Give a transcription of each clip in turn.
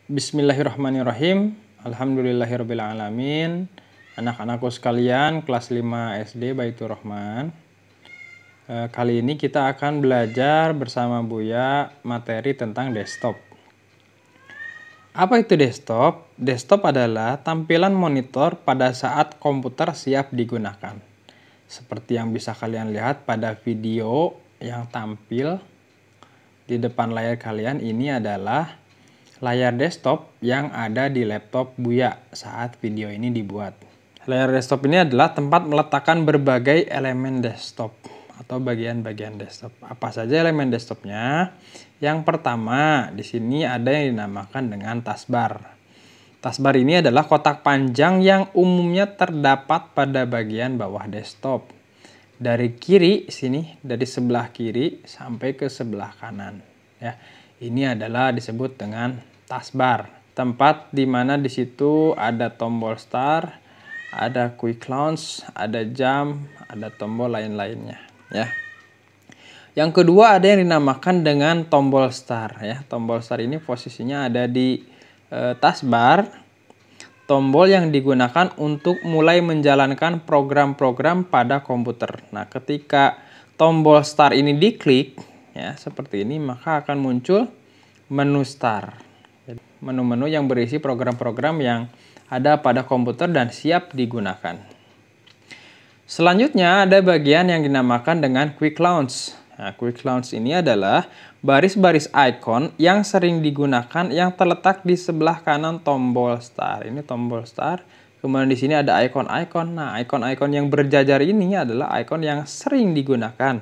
Bismillahirrahmanirrahim. Alhamdulillahirabbil alamin. Anak-anakku sekalian, kelas 5 SD Baitur Rahman. Kali ini kita akan belajar bersama Buya materi tentang desktop. Apa itu desktop? Desktop adalah tampilan monitor pada saat komputer siap digunakan. Seperti yang bisa kalian lihat pada video yang tampil di depan layar kalian, ini adalah layar desktop yang ada di laptop Buya saat video ini dibuat. Layar desktop ini adalah tempat meletakkan berbagai elemen desktop atau bagian-bagian desktop. Apa saja elemen desktopnya? Yang pertama, di sini ada yang dinamakan dengan taskbar. Taskbar ini adalah kotak panjang yang umumnya terdapat pada bagian bawah desktop. Dari kiri sini, dari sebelah kiri sampai ke sebelah kanan. Ya, ini adalah disebut dengan taskbar. Tempat di mana di situ ada tombol start, ada quick launch, ada jump, ada tombol lain-lainnya. Ya. Yang kedua ada yang dinamakan dengan tombol start. Ya, tombol start ini posisinya ada di taskbar. Tombol yang digunakan untuk mulai menjalankan program-program pada komputer. Nah, ketika tombol start ini diklik, ya seperti ini, maka akan muncul menu start. Menu-menu yang berisi program-program yang ada pada komputer dan siap digunakan. Selanjutnya ada bagian yang dinamakan dengan quick launch. Nah, quick launch ini adalah baris-baris icon yang sering digunakan yang terletak di sebelah kanan tombol start. Ini tombol start. Kemudian di sini ada icon-icon. Nah, icon-icon yang berjajar ini adalah icon yang sering digunakan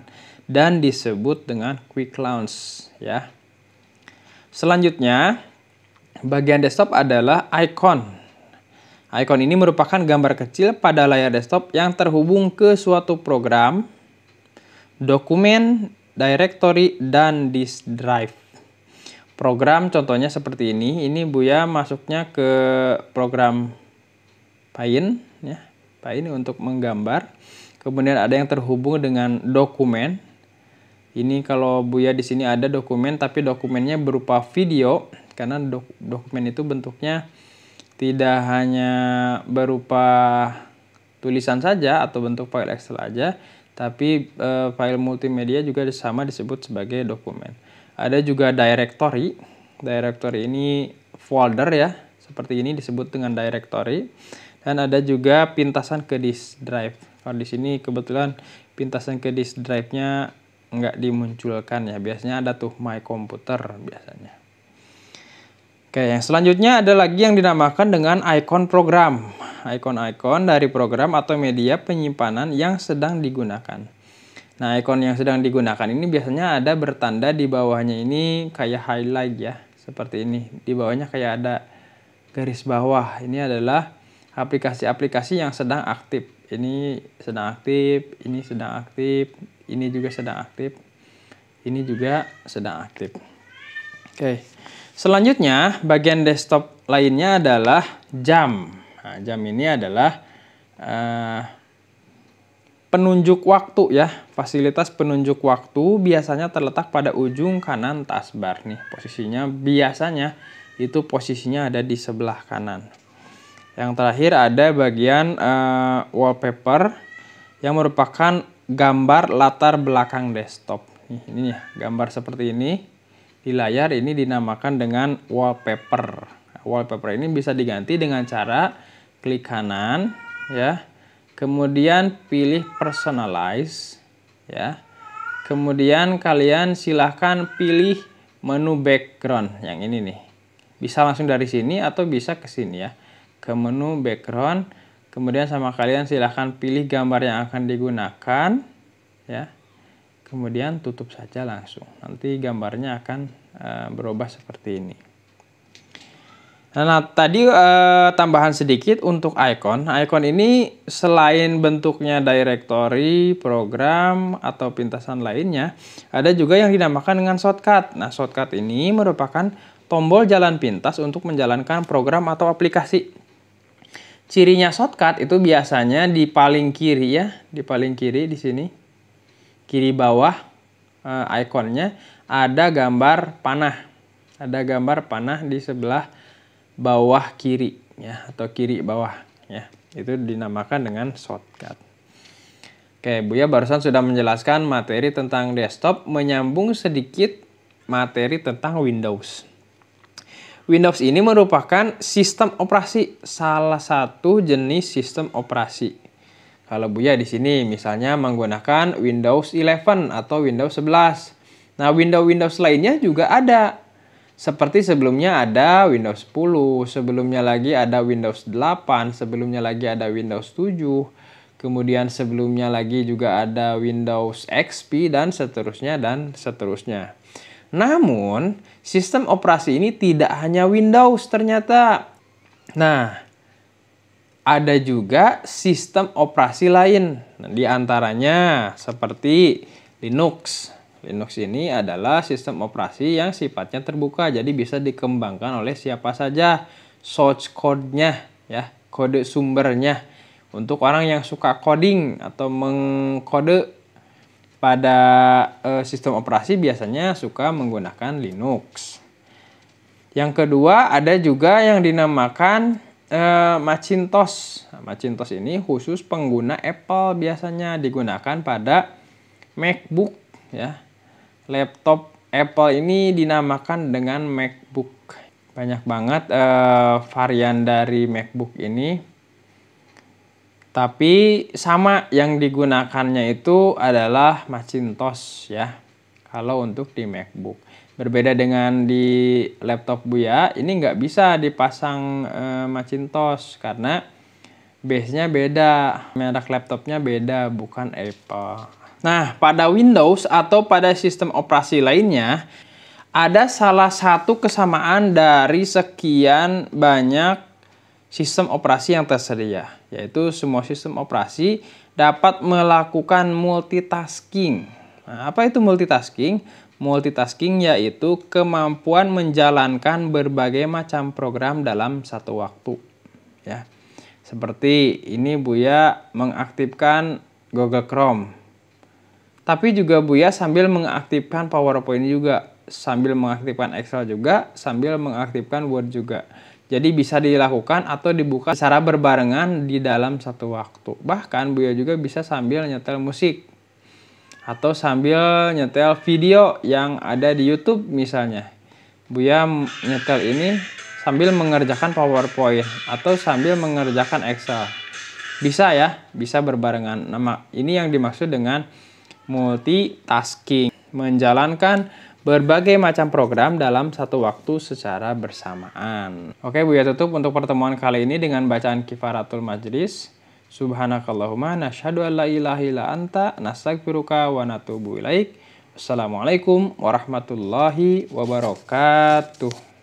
dan disebut dengan quick launch, ya. Selanjutnya, bagian desktop adalah icon. Icon ini merupakan gambar kecil pada layar desktop yang terhubung ke suatu program, dokumen, directory, dan disk drive. Program contohnya seperti ini. Ini Buya masuknya ke program Paint, ya, Paint untuk menggambar. Kemudian ada yang terhubung dengan dokumen. Ini kalau Buya di sini ada dokumen, tapi dokumennya berupa video, karena dokumen itu bentuknya tidak hanya berupa tulisan saja atau bentuk file Excel aja, tapi file multimedia juga sama disebut sebagai dokumen. Ada juga directory. Directory ini folder, ya, seperti ini disebut dengan directory. Dan ada juga pintasan ke disk drive. Kalau di sini kebetulan pintasan ke disk drive-nya nggak dimunculkan, ya. Biasanya ada tuh my computer biasanya. Oke, yang selanjutnya ada lagi yang dinamakan dengan icon program. Icon-icon dari program atau media penyimpanan yang sedang digunakan. Nah, icon yang sedang digunakan ini biasanya ada bertanda di bawahnya, ini kayak highlight, ya. Seperti ini. Di bawahnya kayak ada garis bawah. Ini adalah aplikasi-aplikasi yang sedang aktif. Ini sedang aktif, ini sedang aktif, ini juga sedang aktif, ini juga sedang aktif. Oke. Selanjutnya, bagian desktop lainnya adalah jam. Nah, jam ini adalah penunjuk waktu, ya. Fasilitas penunjuk waktu biasanya terletak pada ujung kanan taskbar nih. Posisinya biasanya itu posisinya ada di sebelah kanan. Yang terakhir ada bagian wallpaper yang merupakan gambar latar belakang desktop. Ini ya, gambar seperti ini. Di layar ini dinamakan dengan wallpaper. Wallpaper ini bisa diganti dengan cara klik kanan, ya. Kemudian pilih personalize, ya. Kemudian kalian silahkan pilih menu background yang ini nih. Bisa langsung dari sini atau bisa ke sini, ya. Ke menu background. Kemudian sama kalian silahkan pilih gambar yang akan digunakan, ya. Kemudian tutup saja langsung. Nanti gambarnya akan berubah seperti ini. Nah, tadi tambahan sedikit untuk icon. Icon ini selain bentuknya directory, program, atau pintasan lainnya, ada juga yang dinamakan dengan shortcut. Nah, shortcut ini merupakan tombol jalan pintas untuk menjalankan program atau aplikasi. Cirinya shortcut itu biasanya di paling kiri, ya, di paling kiri di sini. Kiri bawah ikonnya ada gambar panah. Ada gambar panah di sebelah bawah kiri ya, atau kiri bawah ya. Itu dinamakan dengan shortcut. Oke, Buya barusan sudah menjelaskan materi tentang desktop, menyambung sedikit materi tentang Windows. Windows ini merupakan sistem operasi, salah satu jenis sistem operasi. Kalau Buya di sini misalnya menggunakan Windows 11 atau Windows 11. Nah, Windows lainnya juga ada. Seperti sebelumnya ada Windows 10, sebelumnya lagi ada Windows 8, sebelumnya lagi ada Windows 7, kemudian sebelumnya lagi juga ada Windows XP, dan seterusnya dan seterusnya. Namun, sistem operasi ini tidak hanya Windows ternyata. Nah, ada juga sistem operasi lain. Nah, di antaranya seperti Linux. Linux ini adalah sistem operasi yang sifatnya terbuka, jadi bisa dikembangkan oleh siapa saja. Source code-nya, ya, kode sumbernya. Untuk orang yang suka coding atau mengkode pada sistem operasi biasanya suka menggunakan Linux. Yang kedua ada juga yang dinamakan Macintosh. Macintosh ini khusus pengguna Apple, biasanya digunakan pada MacBook ya. Laptop Apple ini dinamakan dengan MacBook. Banyak banget varian dari MacBook ini. Tapi sama, yang digunakannya itu adalah Macintosh ya. Kalau untuk di MacBook. Berbeda dengan di laptop Buya, ini nggak bisa dipasang Macintosh karena base-nya beda, merek laptopnya beda, bukan Apple. Nah, pada Windows atau pada sistem operasi lainnya, ada salah satu kesamaan dari sekian banyak sistem operasi yang tersedia, yaitu semua sistem operasi dapat melakukan multitasking. Nah, apa itu multitasking? Multitasking yaitu kemampuan menjalankan berbagai macam program dalam satu waktu. Ya, seperti ini Buya mengaktifkan Google Chrome. Tapi juga Buya sambil mengaktifkan PowerPoint juga, sambil mengaktifkan Excel juga, sambil mengaktifkan Word juga. Jadi bisa dilakukan atau dibuka secara berbarengan di dalam satu waktu. Bahkan Buya juga bisa sambil nyetel musik atau sambil nyetel video yang ada di YouTube misalnya. Buya nyetel ini sambil mengerjakan PowerPoint atau sambil mengerjakan Excel. Bisa ya, bisa berbarengan. Nah, ini yang dimaksud dengan multitasking, menjalankan berbagai macam program dalam satu waktu secara bersamaan. Oke, Buya tutup untuk pertemuan kali ini dengan bacaan Kifaratul Majlis. Subhanakallahumma nasyhadu an la ilaha illa anta nastaghfiruka wa natubu ilaik. Wassalamualaikum warahmatullahi wabarakatuh.